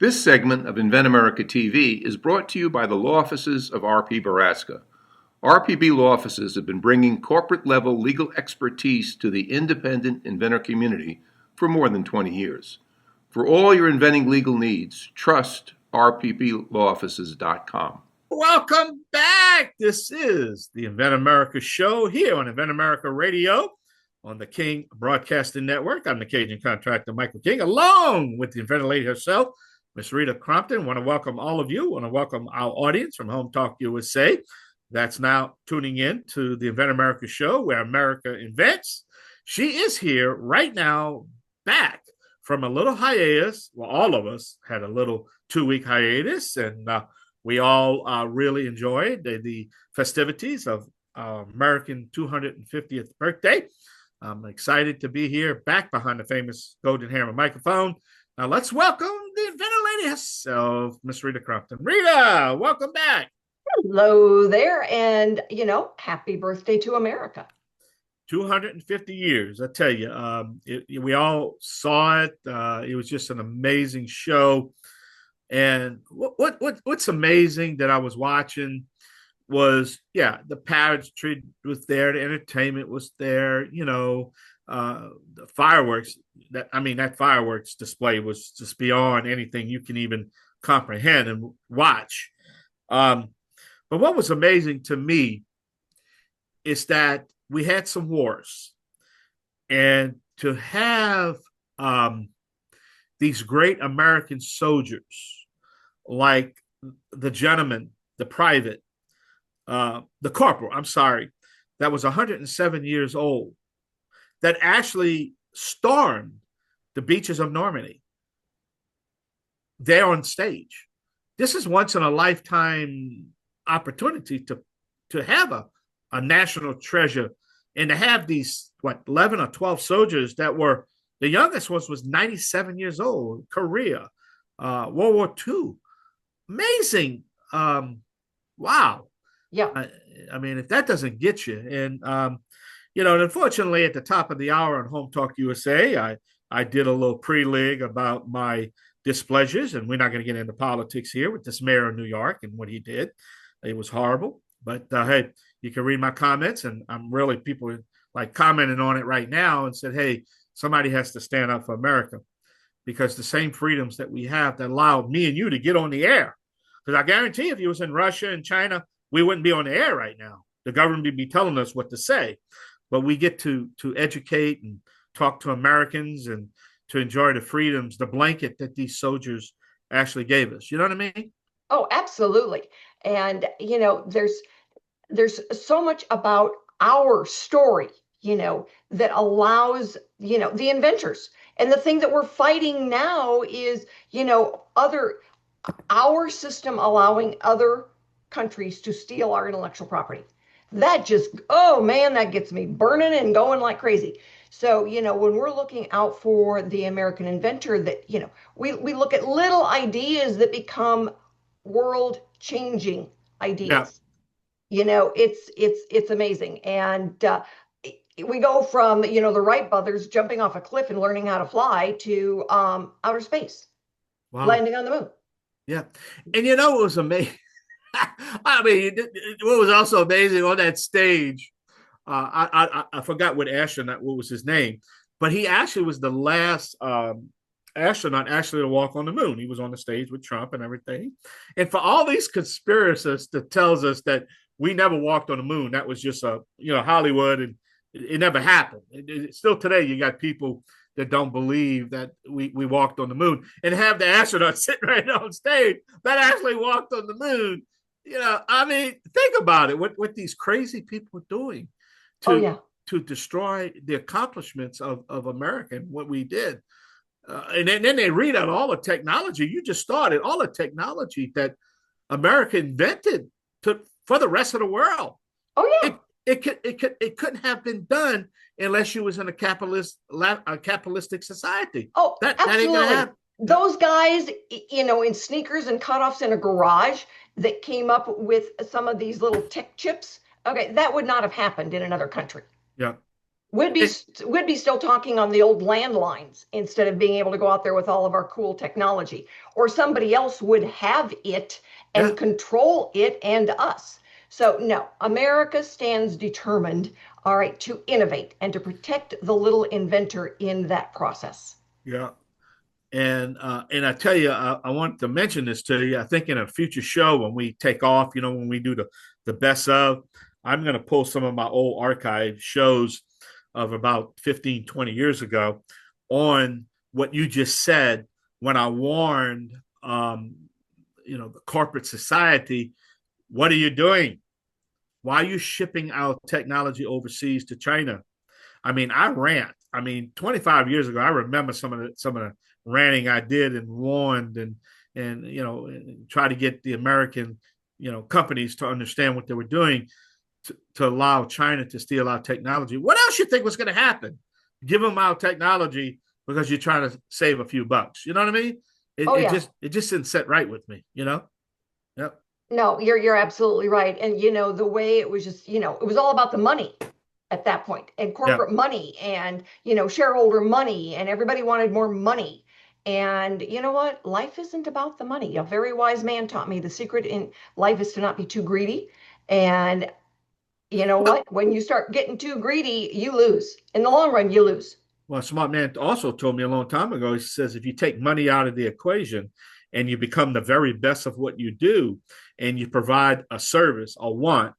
This segment of InventAmerica TV is brought to you by the law offices of R.P. Burrasca. RPB law offices have been bringing corporate-level legal expertise to the independent inventor community for more than 20 years. For all your inventing legal needs, trust rpblawoffices.com. Welcome back. This is the InventAmerica show here on InventAmerica Radio on the King Broadcasting Network. I'm the Cajun contractor, Michael King, along with the inventor lady herself, Miss Rita Crompton. I want to welcome all of you. I want to welcome our audience from Home Talk USA that's now tuning in to the InventAmerica show where America invents. She is here right now, back from a little hiatus. Well, all of us had a little 2-week hiatus, and we all really enjoyed the festivities of American 250th birthday. I'm excited to be here, back behind the famous golden hammer microphone. Now let's welcome the inventor lady herself, Miss Rita Crompton. Rita, welcome back. Hello there, and happy birthday to America. 250 years, I tell you. We all saw it. It was just an amazing show. And what's amazing that I was watching was, the pageantry was there, the entertainment was there, the fireworks. That fireworks display was just beyond anything you can even comprehend and watch. But what was amazing to me is that we had some wars, and to have these great American soldiers like the gentleman, the private, the corporal, that was 107 years old, that actually stormed the beaches of Normandy there on stage. This is once in a lifetime opportunity to have a national treasure, and to have these 11 or 12 soldiers that were, the youngest was 97 years old, Korea, World War II. Amazing. Wow. Yeah. If that doesn't get you, and unfortunately at the top of the hour on Home Talk USA, I did a little pre-lig about my displeasures, and we're not going to get into politics here with this mayor of New York and what he did. It was horrible, but hey, you can read my comments, and people like commenting on it right now and said, hey, somebody has to stand up for America, because the same freedoms that we have that allowed me and you to get on the air, because I guarantee if you was in Russia and China, we wouldn't be on the air right now. The government would be telling us what to say, but we get to educate and talk to Americans and to enjoy the freedoms, the blanket that these soldiers actually gave us. You know what I mean? Oh, absolutely. And, there's so much about our story, that allows, the inventors. And the thing that we're fighting now is, our system allowing other countries to steal our intellectual property. That just, oh man, that gets me burning and going like crazy. So, when we're looking out for the American inventor, that, we look at little ideas that become world changing ideas. Yeah. It's amazing. And we go from, the Wright brothers jumping off a cliff and learning how to fly to outer space, wow, landing on the moon. Yeah. And it was amazing. What was also amazing on that stage, I forgot what was his name, but he actually was the last astronaut actually to walk on the moon. He was on the stage with Trump and everything. And for all these conspiracists that tells us that we never walked on the moon, that was just Hollywood, and it never happened. Still today, you got people that don't believe that we walked on the moon, and have the astronaut sitting right on stage that actually walked on the moon. Think about it. What these crazy people are doing to destroy the accomplishments of America and what we did. And then they read out all the technology. You just started all the technology that America invented for the rest of the world. Oh yeah. It couldn't have been done unless you was in a capitalistic society. Oh, that absolutely. ain't gonna happen. Those guys, in sneakers and cutoffs in a garage that came up with some of these little tech chips. Okay, that would not have happened in another country. Yeah. We'd be still talking on the old landlines instead of being able to go out there with all of our cool technology, or somebody else would have it and Yeah. control it and us. So no, America stands determined, all right, to innovate and to protect the little inventor in that process. Yeah. And I tell you, I want to mention this to you. I think in a future show when we take off, when we do the best of, I'm going to pull some of my old archive shows of about 15, 20 years ago on what you just said when I warned, the corporate society, what are you doing? Why are you shipping our technology overseas to China? I mean, I rant. I mean, 25 years ago, I remember some of the ranting I did and warned and try to get the American companies to understand what they were doing to allow China to steal our technology. What else you think was going to happen? Give them our technology because you're trying to save a few bucks. You know what I mean? It just didn't sit right with me. Yep. No, you're absolutely right. And the way it was just, it was all about the money at that point, and corporate money, and shareholder money, and everybody wanted more money. And you know what? Life isn't about the money. A very wise man taught me the secret in life is to not be too greedy. And you know what? When you start getting too greedy, you lose. In the long run, you lose. Well, a smart man also told me a long time ago, he says, if you take money out of the equation and you become the very best of what you do, and you provide a service, a want,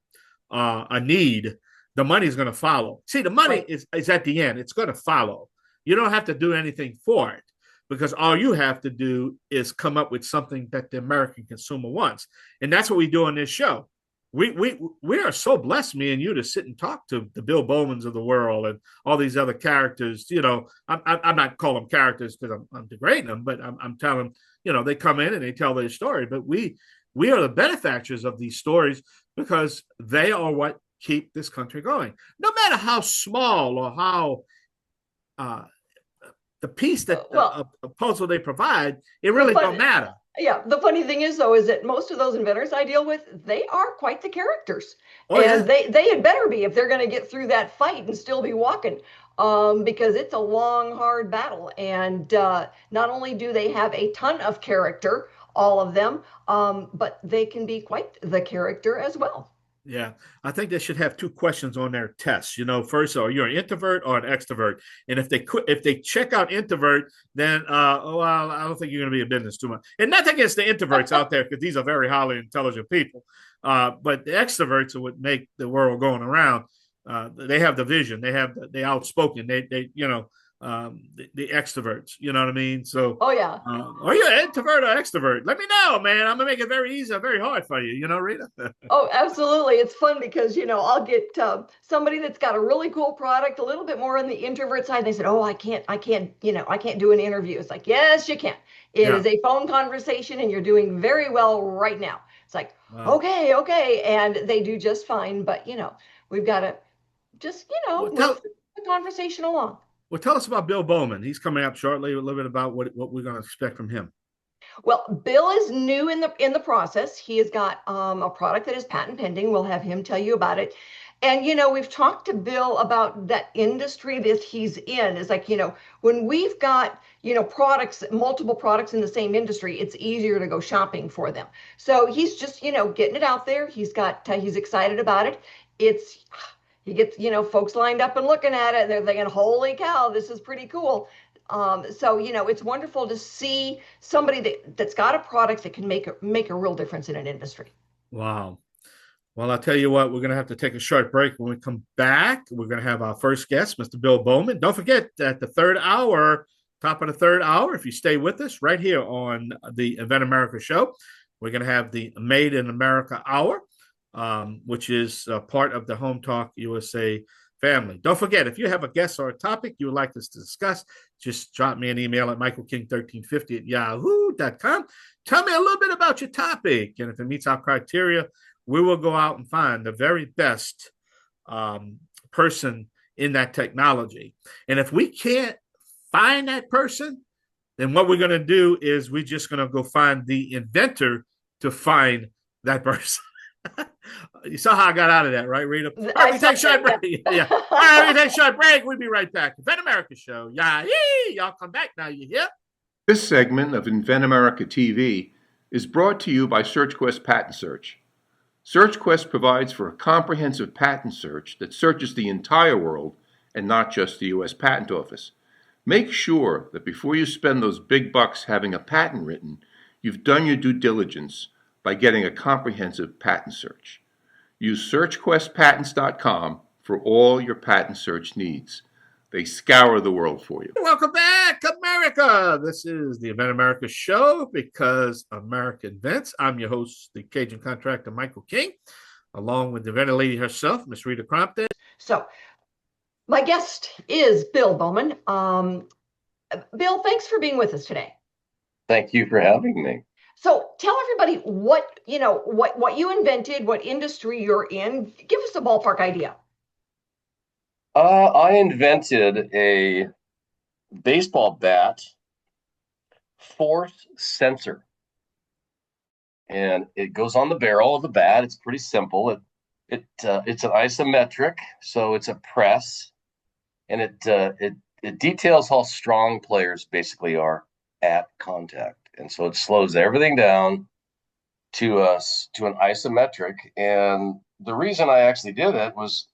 a need, the money is going to follow. See, the money is at the end. It's going to follow. You don't have to do anything for it, because all you have to do is come up with something that the American consumer wants. And that's what we do on this show. We are so blessed, me and you, to sit and talk to the Bill Bowmans of the world and all these other characters. I'm not calling them characters because I'm degrading them, but I'm telling them, they come in and they tell their story. But we are the benefactors of these stories because they are what keep this country going. No matter how small or how the piece that a puzzle they provide, it really don't matter. Yeah, the funny thing is, though, is that most of those inventors I deal with, they are quite the characters. And they had better be if they're going to get through that fight and still be walking, because it's a long, hard battle. And not only do they have a ton of character, all of them, but they can be quite the character as well. Yeah, I think they should have two questions on their tests. First, are you an introvert or an extrovert? And if they check out introvert, then I don't think you're going to be in business too much. And nothing against the introverts out there, because these are very highly intelligent people. But the extroverts are what make the world going around. They have the vision. They outspoken. The extroverts. You know what I mean? So, oh yeah. Are you an introvert or extrovert? Let me know, man. I'm gonna make it very easy, very hard for you. Rita. Oh, absolutely. It's fun because I'll get somebody that's got a really cool product, a little bit more on the introvert side. They said, "Oh, I can't do an interview." It's like, yes, you can. It is a phone conversation, and you're doing very well right now. It's like, wow. Okay, and they do just fine. But we've got to just move the conversation along. Well, tell us about Bill Bowman. He's coming up shortly. A little bit about what we're going to expect from him. Well, Bill is new in the process. He has got a product that is patent pending. We'll have him tell you about it. And we've talked to Bill about that industry that he's in. It's like when we've got multiple products in the same industry, it's easier to go shopping for them. So he's just getting it out there. He's excited about it. He gets, folks lined up and looking at it, and they're thinking, holy cow, this is pretty cool. So, it's wonderful to see somebody that's got a product that can make a real difference in an industry. Wow. Well, I'll tell you what, we're going to have to take a short break. When we come back, we're going to have our first guest, Mr. Bill Bowman. Don't forget, at the top of the third hour, if you stay with us right here on the InventAmerica show, we're going to have the Made in America Hour. Which is part of the Home Talk USA family. Don't forget, if you have a guest or a topic you would like us to discuss, just drop me an email at michaelking1350@yahoo.com. Tell me a little bit about your topic, and if it meets our criteria, we will go out and find the very best person in that technology. And if we can't find that person, then what we're going to do is we're just going to go find the inventor to find that person. You saw how I got out of that, right, Rita? All right, I we saw take a short that, break. yeah. Yeah. All right, we take a short break. We'll be right back. Invent America show. Yeah, y'all come back now. You hear? This segment of Invent America TV is brought to you by SearchQuest Patent Search. SearchQuest provides for a comprehensive patent search that searches the entire world and not just the U.S. Patent Office. Make sure that before you spend those big bucks having a patent written, you've done your due diligence by getting a comprehensive patent search. Use SearchQuestPatents.com for all your patent search needs. They scour the world for you. Welcome back, America. This is the Invent America show because America invents. I'm your host, the Cajun contractor, Michael King, along with the inventor lady herself, Miss Rita Crompton. So my guest is Bill Bowman. Bill, thanks for being with us today. Thank you for having me. So tell everybody what you invented, what industry you're in. Give us a ballpark idea. I invented a baseball bat force sensor, and it goes on the barrel of the bat. It's pretty simple. It's an isometric, so it's a press, and it details how strong players basically are at contact, and so it slows everything down to an isometric. And the reason I actually did it was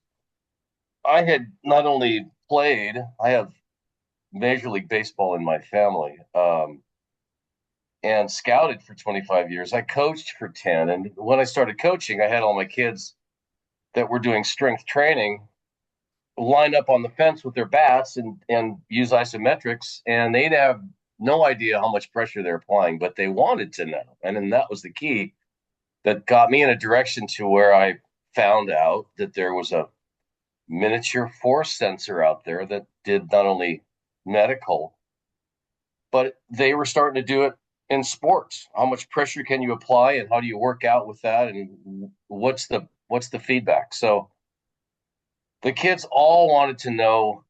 I had not only played, I have Major League Baseball in my family, and scouted for 25 years. I coached for 10. And when I started coaching, I had all my kids that were doing strength training line up on the fence with their bats and use isometrics. And they'd have no idea how much pressure they're applying, but they wanted to know. And then that was the key that got me in a direction to where I found out that there was a miniature force sensor out there that did not only medical, but they were starting to do it in sports. How much pressure can you apply, and how do you work out with that, and what's the feedback? So the kids all wanted to know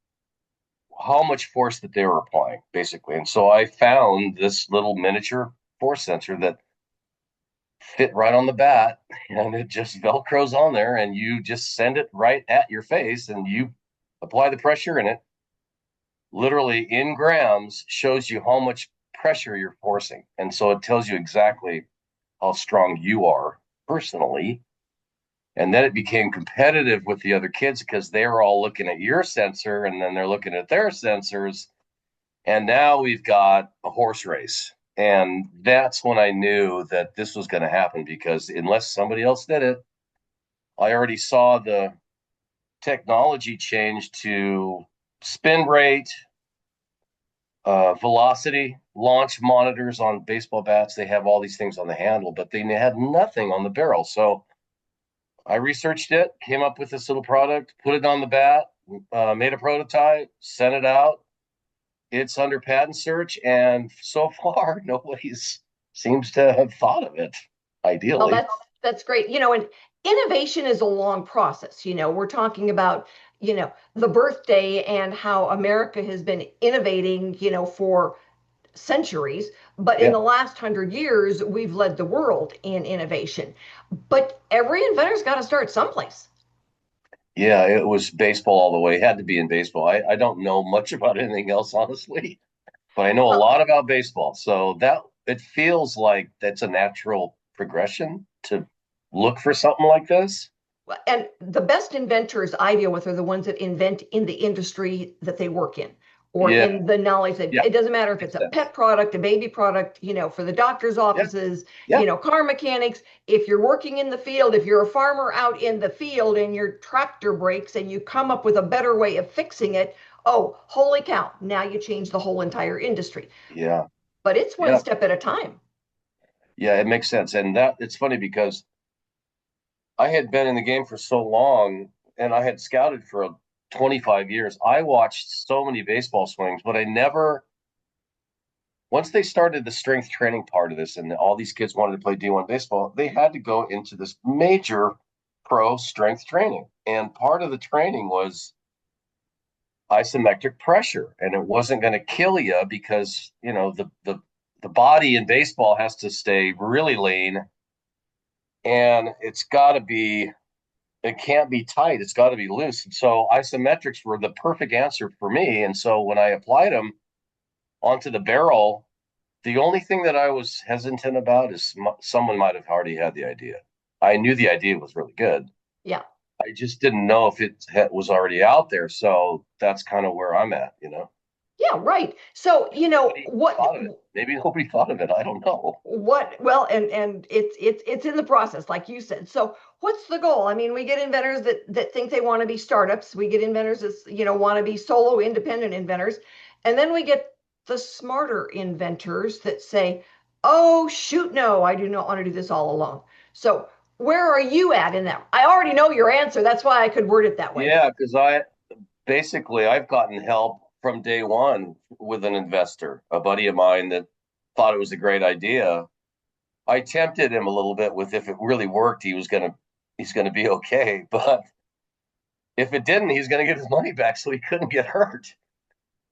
how much force that they were applying, basically. And so I found this little miniature force sensor that fit right on the bat, and it just velcros on there, and you just send it right at your face, and you apply the pressure, and it literally in grams shows you how much pressure you're forcing. And so it tells you exactly how strong you are personally. And then it became competitive with the other kids because they were all looking at your sensor, and then they're looking at their sensors. And now we've got a horse race. And that's when I knew that this was going to happen, because unless somebody else did it, I already saw the technology change to spin rate, velocity, launch monitors on baseball bats. They have all these things on the handle, but they had nothing on the barrel. So I researched it, came up with this little product, put it on the bat, made a prototype, sent it out. It's under patent search, and so far nobody seems to have thought of it. Ideally, Well, that's great. And innovation is a long process. We're talking about the birthday and how America has been innovating for centuries, but in the last 100 years we've led the world in innovation. But every inventor's got to start someplace. Yeah, it was baseball all the way. It had to be in baseball. I don't know much about anything else, honestly, but I know a lot about baseball. So that it feels like that's a natural progression to look for something like this. And the best inventors I deal with are the ones that invent in the industry that they work in, or in the knowledge that it doesn't matter if it's a pet product, a baby product, for the doctor's offices, car mechanics. If you're working in the field, if you're a farmer out in the field and your tractor breaks and you come up with a better way of fixing it, oh, holy cow, now you change the whole entire industry. Yeah. But it's one step at a time. Yeah, it makes sense. And that it's funny because I had been in the game for so long, and I had scouted for 25 years. I watched so many baseball swings, but I never, once they started the strength training part of this and all these kids wanted to play D1 baseball, they had to go into this major pro strength training. And part of the training was isometric pressure, and it wasn't going to kill you because, the body in baseball has to stay really lean and it can't be tight. It's got to be loose. And so isometrics were the perfect answer for me. And so when I applied them onto the barrel, the only thing that I was hesitant about is someone might have already had the idea. I knew the idea was really good. Yeah. I just didn't know if it was already out there. So that's kind of where I'm at, Yeah, right. So, Maybe nobody thought of it. I don't know. Well, and it's in the process, like you said. So what's the goal? I mean, we get inventors that think they want to be startups. We get inventors that, want to be solo independent inventors. And then we get the smarter inventors that say, oh, shoot, no, I do not want to do this all alone. So where are you at in that? I already know your answer. That's why I could word it that way. Yeah, because I've gotten help from day one with an investor, a buddy of mine that thought it was a great idea. I tempted him a little bit with, if it really worked, he's gonna be okay. But if it didn't, he's gonna get his money back, so he couldn't get hurt.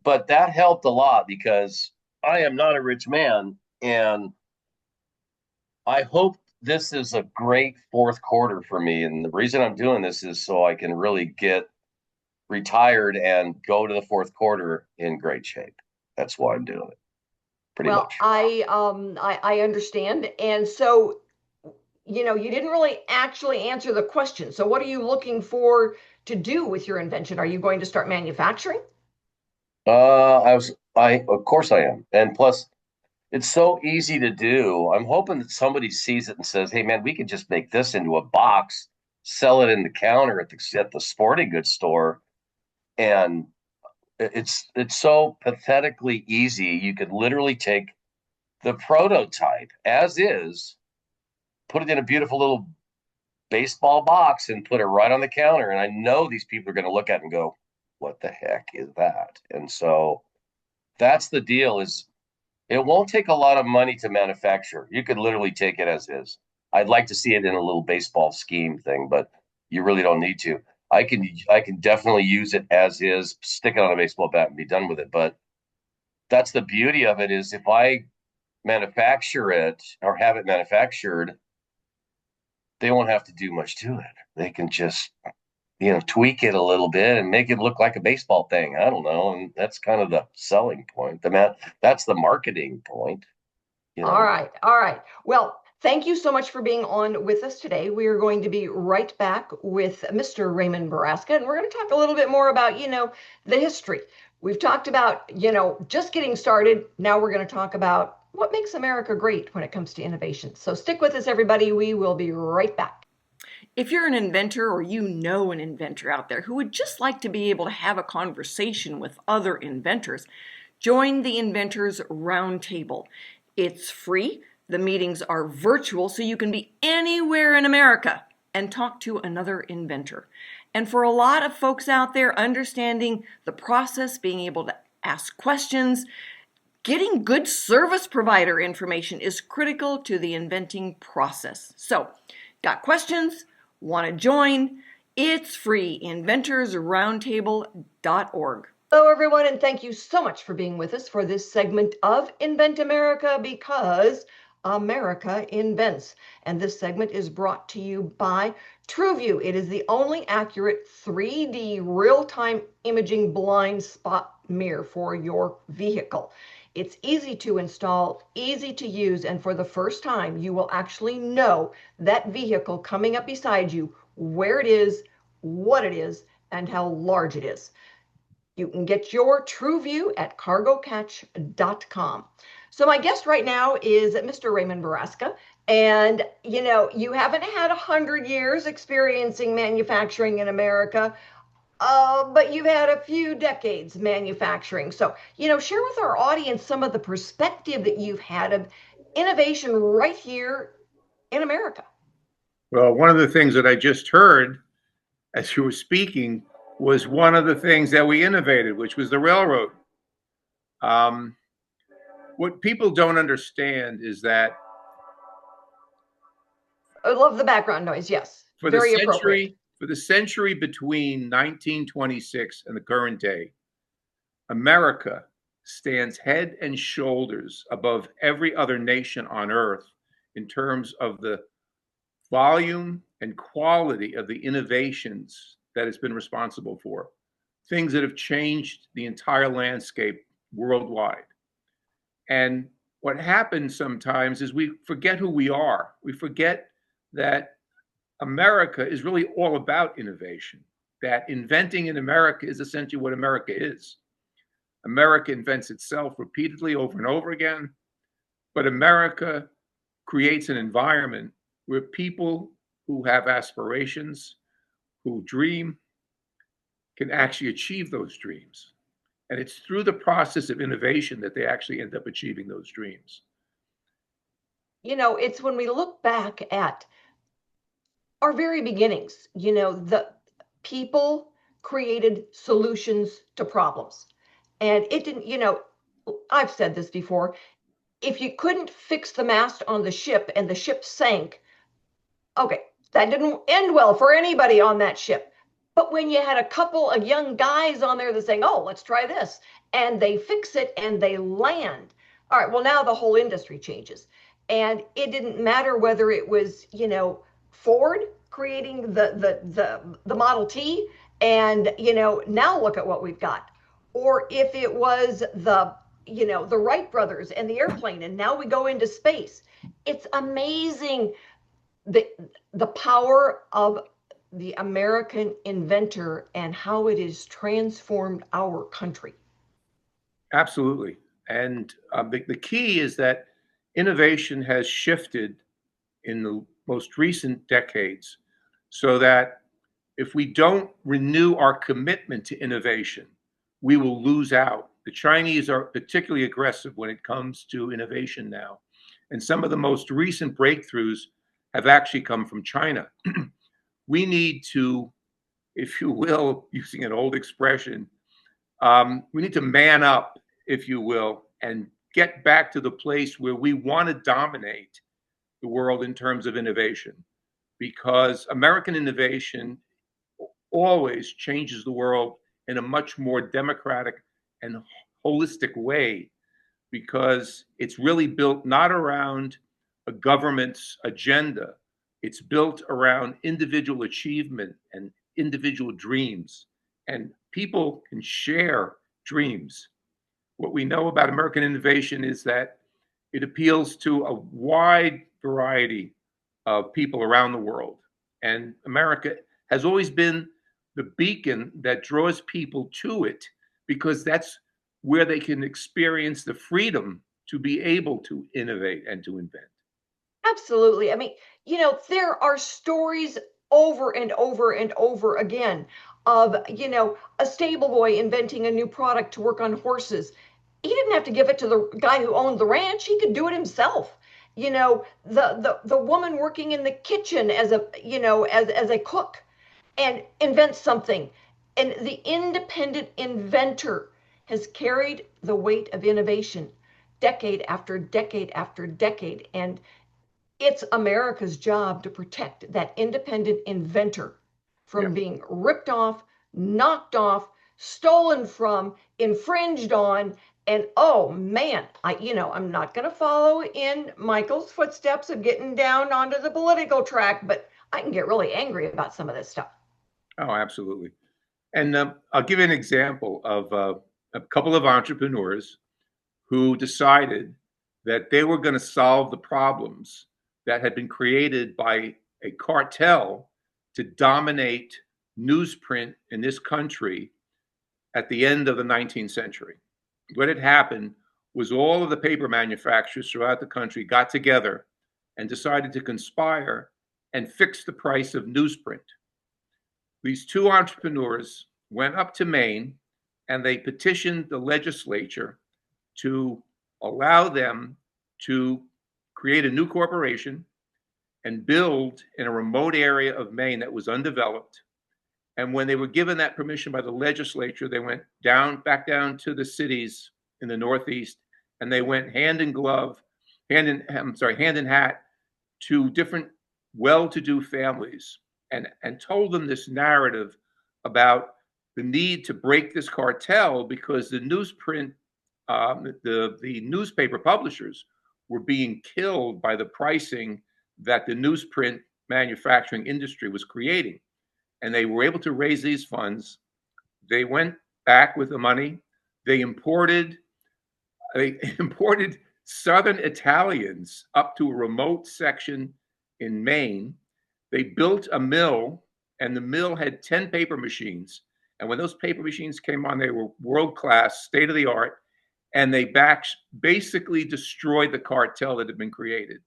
But that helped a lot because I am not a rich man, and I hope this is a great fourth quarter for me. And the reason I'm doing this is so I can really get retired and go to the fourth quarter in great shape. That's why I'm doing it. Pretty much. I understand. And so, you didn't really actually answer the question. So what are you looking for to do with your invention? Are you going to start manufacturing? Of course I am. And plus, it's so easy to do. I'm hoping that somebody sees it and says, hey man, we could just make this into a box, sell it in the counter at the sporting goods store. And it's so pathetically easy. You could literally take the prototype as is, put it in a beautiful little baseball box and put it right on the counter. And I know these people are going to look at it and go, what the heck is that? And so that's the deal. Is it won't take a lot of money to manufacture. You could literally take it as is. I'd like to see it in a little baseball scheme thing, but you really don't need to. I can definitely use it as is, stick it on a baseball bat and be done with it. But that's the beauty of it, is if I manufacture it or have it manufactured, they won't have to do much to it. They can just, tweak it a little bit and make it look like a baseball thing. I don't know. And that's kind of the selling point. That's the marketing point. All right. Well, thank you so much for being on with us today. We are going to be right back with Mr. Raymond Burrasca, and we're going to talk a little bit more about, the history. We've talked about, just getting started. Now we're going to talk about what makes America great when it comes to innovation. So stick with us, everybody. We will be right back. If you're an inventor or you know an inventor out there who would just like to be able to have a conversation with other inventors, join the Inventors Roundtable. It's free. The meetings are virtual, so you can be anywhere in America and talk to another inventor. And for a lot of folks out there, understanding the process, being able to ask questions, getting good service provider information is critical to the inventing process. So, got questions? Want to join? It's free. InventorsRoundtable.org. Hello, everyone, and thank you so much for being with us for this segment of Invent America, because America invents. And this segment is brought to you by TrueView. It is the only accurate 3D real-time imaging blind spot mirror for your vehicle. It's easy to install, easy to use, and for the first time, you will actually know that vehicle coming up beside you, where it is, what it is, and how large it is. You can get your TrueView at cargocatch.com. So my guest right now is Mr. Raymond Burrasca. And, you haven't had 100 years experiencing manufacturing in America, but you've had a few decades manufacturing. So, share with our audience some of the perspective that you've had of innovation right here in America. Well, one of the things that I just heard as you were speaking was one of the things that we innovated, which was the railroad. What people don't understand is that I love the background noise. Yes, very appropriate. For the century between 1926 and the current day, America stands head and shoulders above every other nation on earth in terms of the volume and quality of the innovations that it's been responsible for, things that have changed the entire landscape worldwide. And what happens sometimes is we forget who we are. We forget that America is really all about innovation, that inventing in America is essentially what America is. America invents itself repeatedly over and over again, but America creates an environment where people who have aspirations, who dream, can actually achieve those dreams. And it's through the process of innovation that they actually end up achieving those dreams. You know, it's when we look back at our very beginnings, you know, the people created solutions to problems. And it didn't, you know, I've said this before, if you couldn't fix the mast on the ship and the ship sank, okay, that didn't end well for anybody on that ship. But when you had a couple of young guys on there that saying, oh, let's try this, and they fix it and they land. All right, well, now the whole industry changes. And it didn't matter whether it was, you know, Ford creating the Model T, and, you know, now look at what we've got. Or if it was the, you know, the Wright brothers and the airplane, and now we go into space. It's amazing the power of the American inventor and how it has transformed our country. Absolutely. And the key is that innovation has shifted in the most recent decades so that if we don't renew our commitment to innovation, we will lose out. The Chinese are particularly aggressive when it comes to innovation now. And some of the most recent breakthroughs have actually come from China. We need to, if you will, using an old expression, we need to man up, if you will, and get back to the place where we want to dominate the world in terms of innovation, because American innovation always changes the world in a much more democratic and holistic way, because it's really built not around a government's agenda. It's built around individual achievement and individual dreams, and people can share dreams. What we know about American innovation is that it appeals to a wide variety of people around the world. And America has always been the beacon that draws people to it, because that's where they can experience the freedom to be able to innovate and to invent. Absolutely. I mean, you know, there are stories over and over and over again of, you know, a stable boy inventing a new product to work on horses. He didn't have to give it to the guy who owned the ranch. He could do it himself. You know, the woman working in the kitchen as a, you know, as a cook and invent something. And the independent inventor has carried the weight of innovation decade after decade after decade. And it's America's job to protect that independent inventor from being ripped off, knocked off, stolen from, infringed on. And oh man, I'm not going to follow in Michael's footsteps of getting down onto the political track, but I can get really angry about some of this stuff. Oh, absolutely. And I'll give you an example of a couple of entrepreneurs who decided that they were going to solve the problems that had been created by a cartel to dominate newsprint in this country at the end of the 19th century. What had happened was all of the paper manufacturers throughout the country got together and decided to conspire and fix the price of newsprint. These two entrepreneurs went up to Maine and they petitioned the legislature to allow them to create a new corporation and build in a remote area of Maine that was undeveloped. And when they were given that permission by the legislature, they went back down to the cities in the Northeast, and they went hand in hat to different well-to-do families and told them this narrative about the need to break this cartel, because the newsprint, the newspaper publishers were being killed by the pricing that the newsprint manufacturing industry was creating. And they were able to raise these funds. They went back with the money. They imported Southern Italians up to a remote section in Maine. They built a mill, and the mill had 10 paper machines. And when those paper machines came on, they were world-class, state-of-the-art, and they basically destroyed the cartel that had been created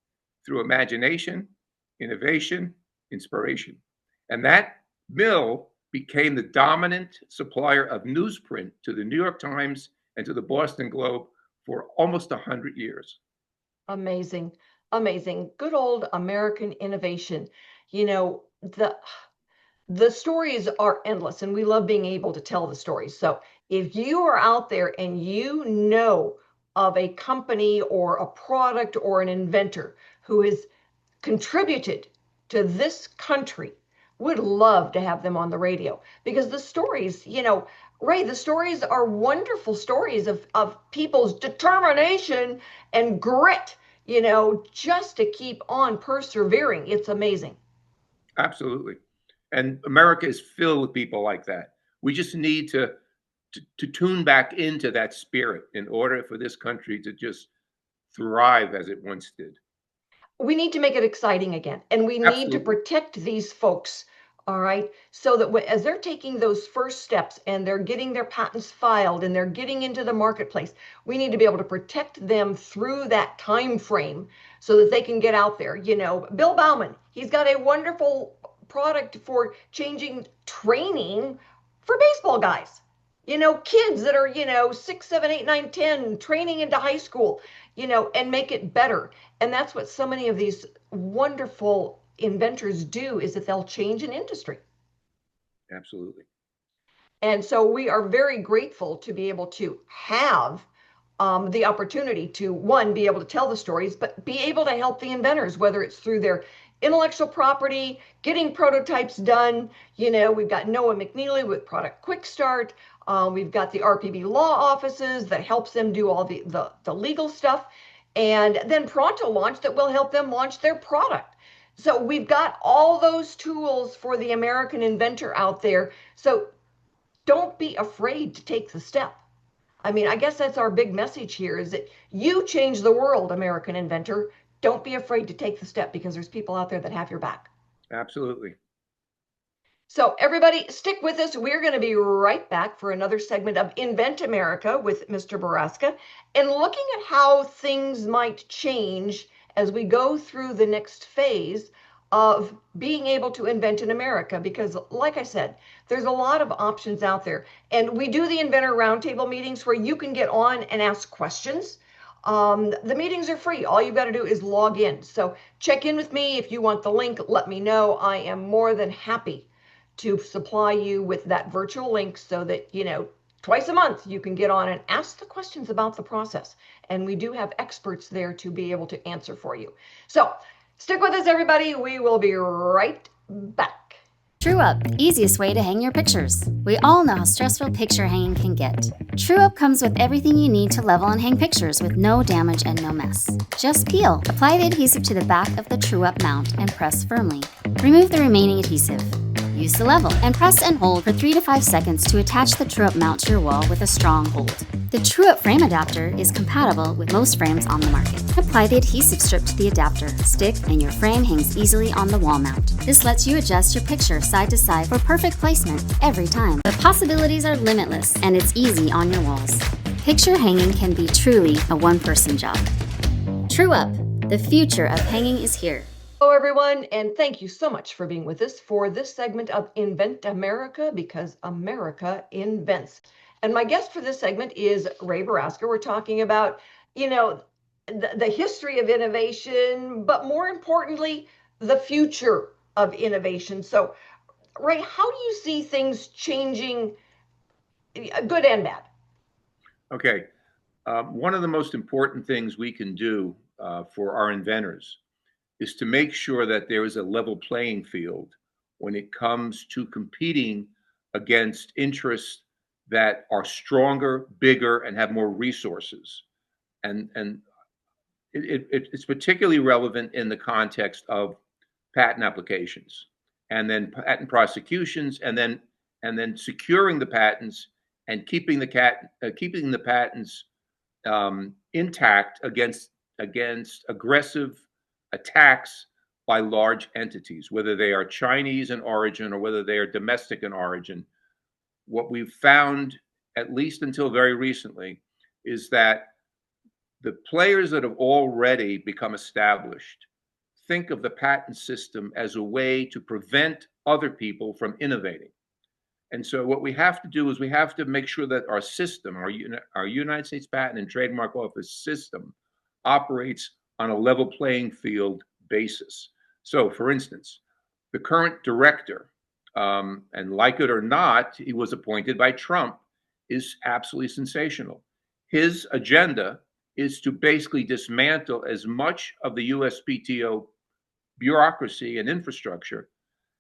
through imagination, innovation, inspiration. And that mill became the dominant supplier of newsprint to the New York Times and to the Boston Globe for almost 100 years. Amazing. Amazing. Good old American innovation. You know, the stories are endless, and we love being able to tell the stories. So if you are out there and you know of a company or a product or an inventor who has contributed to this country, would love to have them on the radio, because the stories, you know, Ray, the stories are wonderful stories of people's determination and grit, you know, just to keep on persevering. It's amazing. Absolutely. And America is filled with people like that. We just need to tune back into that spirit in order for this country to just thrive as it once did. We need to make it exciting again, and we need to protect these folks. All right, so that as they're taking those first steps and they're getting their patents filed and they're getting into the marketplace, we need to be able to protect them through that time frame so that they can get out there. You know, Bill Bowman, he's got a wonderful product for changing training for baseball guys. You know, kids that are, you know, 6, 7, 8, 9, 10, training into high school, you know, and make it better. And that's what so many of these wonderful inventors do, is that they'll change an industry. Absolutely. And so we are very grateful to be able to have the opportunity to, one, be able to tell the stories, but be able to help the inventors, whether it's through their intellectual property, getting prototypes done. You know, we've got Noah McNeely with Product Quick Start. We've got the RPB law offices that helps them do all the legal stuff. And then Pronto Launch that will help them launch their product. So we've got all those tools for the American inventor out there. So don't be afraid to take the step. I mean, I guess that's our big message here, is that you change the world, American inventor. Don't be afraid to take the step, because there's people out there that have your back. Absolutely. So everybody, stick with us. We're going to be right back for another segment of Invent America with Mr. Burrasca, and looking at how things might change as we go through the next phase of being able to invent in America. Because like I said, there's a lot of options out there. And we do the Inventor Roundtable meetings where you can get on and ask questions. The meetings are free. All you've got to do is log in. So check in with me. If you want the link, let me know. I am more than happy to supply you with that virtual link so that, you know, twice a month you can get on and ask the questions about the process. And we do have experts there to be able to answer for you. So stick with us, everybody. We will be right back. TrueUp, the easiest way to hang your pictures. We all know how stressful picture hanging can get. TrueUp comes with everything you need to level and hang pictures with no damage and no mess. Just peel, apply the adhesive to the back of the TrueUp mount and press firmly. Remove the remaining adhesive. Use the level and press and hold for 3 to 5 seconds to attach the TrueUp mount to your wall with a strong hold. The TrueUp frame adapter is compatible with most frames on the market. Apply the adhesive strip to the adapter, stick, and your frame hangs easily on the wall mount. This lets you adjust your picture side to side for perfect placement every time. The possibilities are limitless, and it's easy on your walls. Picture hanging can be truly a one-person job. TrueUp, the future of hanging is here. Hello, everyone, and thank you so much for being with us for this segment of Invent America, because America invents. And my guest for this segment is Ray Burrasca. We're talking about, you know, the history of innovation, but more importantly, the future of innovation. So, Ray, how do you see things changing, good and bad? Okay. One of the most important things we can do for our inventors is to make sure that there is a level playing field when it comes to competing against interests that are stronger, bigger, and have more resources. And it's particularly relevant in the context of patent applications, and then patent prosecutions, and then securing the patents and keeping the patents intact against aggressive attacks by large entities, whether they are Chinese in origin or whether they are domestic in origin. What we've found, at least until very recently, is that the players that have already become established think of the patent system as a way to prevent other people from innovating. And so what we have to do is we have to make sure that our system, our United States Patent and Trademark Office system, operates on a level playing field basis. So, for instance, the current director, and like it or not, he was appointed by Trump, is absolutely sensational. His agenda is to basically dismantle as much of the USPTO bureaucracy and infrastructure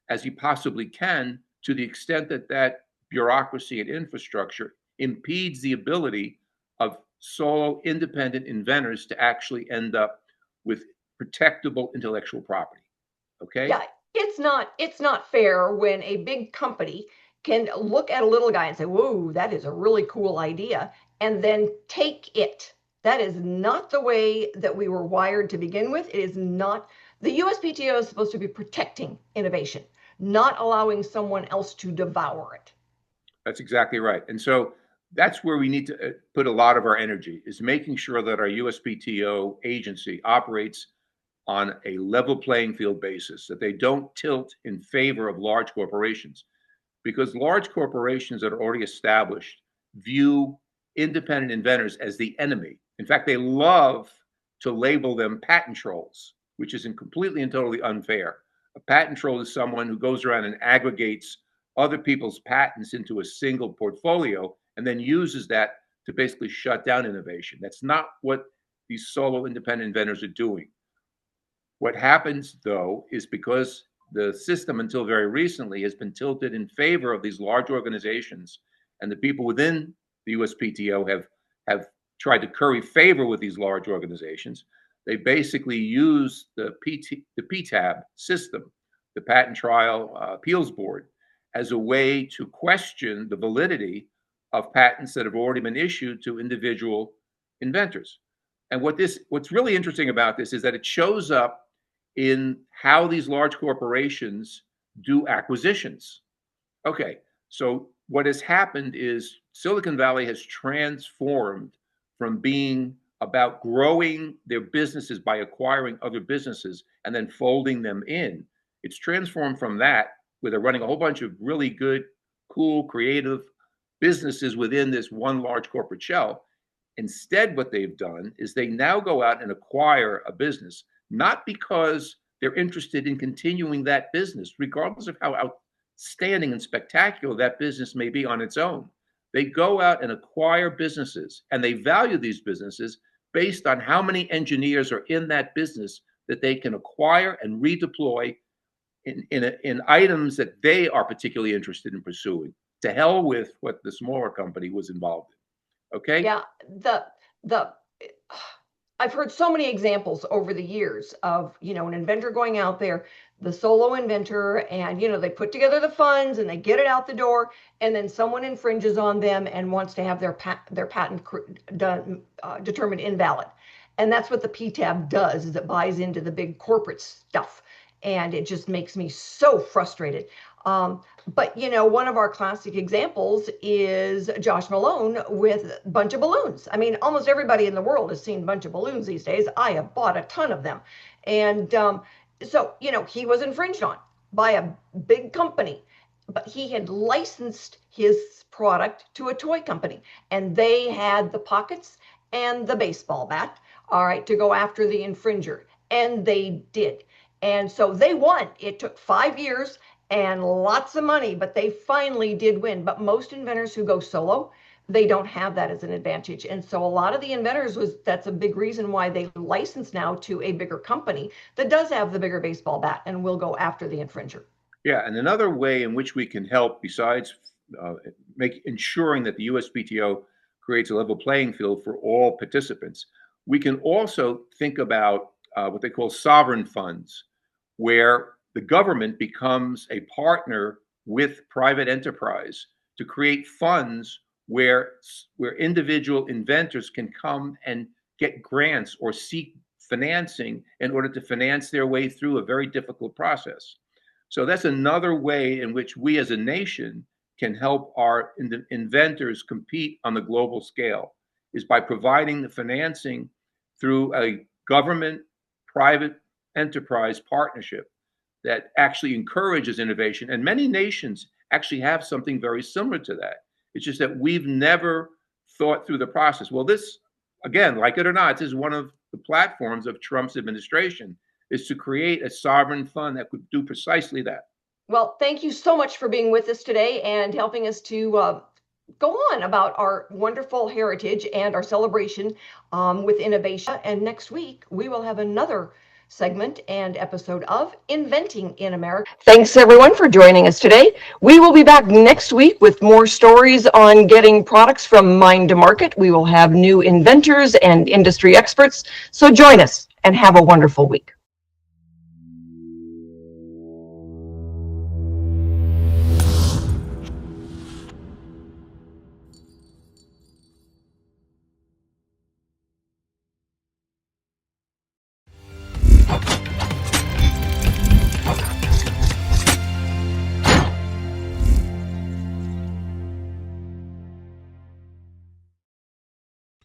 as he possibly can, to the extent that that bureaucracy and infrastructure impedes the ability of solo independent inventors to actually end up with protectable intellectual property. Okay? Yeah, it's not fair when a big company can look at a little guy and say, "Whoa, that is a really cool idea," and then take it. That is not the way that we were wired to begin with. It is not. The USPTO is supposed to be protecting innovation, not allowing someone else to devour it. That's exactly right. And so that's where we need to put a lot of our energy, is making sure that our USPTO agency operates on a level playing field basis, that they don't tilt in favor of large corporations, because large corporations that are already established view independent inventors as the enemy. In fact, they love to label them patent trolls, which is completely and totally unfair. A patent troll is someone who goes around and aggregates other people's patents into a single portfolio and then uses that to basically shut down innovation. That's not what these solo independent inventors are doing. What happens, though, is because the system until very recently has been tilted in favor of these large organizations, and the people within the USPTO have tried to curry favor with these large organizations. They basically use the PTAB system, the Patent Trial Appeals Board, as a way to question the validity of patents that have already been issued to individual inventors. And what's really interesting about this is that it shows up in how these large corporations do acquisitions. Okay, so what has happened is Silicon Valley has transformed from being about growing their businesses by acquiring other businesses and then folding them in. It's transformed from that, where they're running a whole bunch of really good, cool, creative businesses within this one large corporate shell. Instead, what they've done is they now go out and acquire a business, not because they're interested in continuing that business, regardless of how outstanding and spectacular that business may be on its own. They go out and acquire businesses, and they value these businesses based on how many engineers are in that business that they can acquire and redeploy in items that they are particularly interested in pursuing. To hell with what the smaller company was involved in. Okay? Yeah, I've heard so many examples over the years of, an inventor going out there, the solo inventor, and, they put together the funds and they get it out the door, and then someone infringes on them and wants to have their patent determined invalid. And that's what the PTAB does, is it buys into the big corporate stuff. And it just makes me so frustrated. But, one of our classic examples is Josh Malone with a bunch of balloons. I mean, almost everybody in the world has seen a bunch of balloons these days. I have bought a ton of them. And so, he was infringed on by a big company, but he had licensed his product to a toy company, and they had the pockets and the baseball bat, all right, to go after the infringer. And they did. And so they won. It took 5 years and lots of money, but they finally did win. But most inventors who go solo, they don't have that as an advantage. And so a lot of the inventors, that's a big reason why they license now to a bigger company that does have the bigger baseball bat and will go after the infringer. Yeah, and another way in which we can help, besides ensuring that the USPTO creates a level playing field for all participants, we can also think about what they call sovereign funds, where the government becomes a partner with private enterprise to create funds where individual inventors can come and get grants or seek financing in order to finance their way through a very difficult process. So that's another way in which we as a nation can help our inventors compete on the global scale, is by providing the financing through a government-private enterprise partnership that actually encourages innovation. And many nations actually have something very similar to that. It's just that we've never thought through the process. Well, this, again, like it or not, this is one of the platforms of Trump's administration, is to create a sovereign fund that could do precisely that. Well, thank you so much for being with us today and helping us to go on about our wonderful heritage and our celebration with innovation. And next week, we will have another segment and episode of Inventing in America. Thanks, everyone, for joining us today. We will be back next week with more stories on getting products from mind to market. We will have new inventors and industry experts. So join us and have a wonderful week.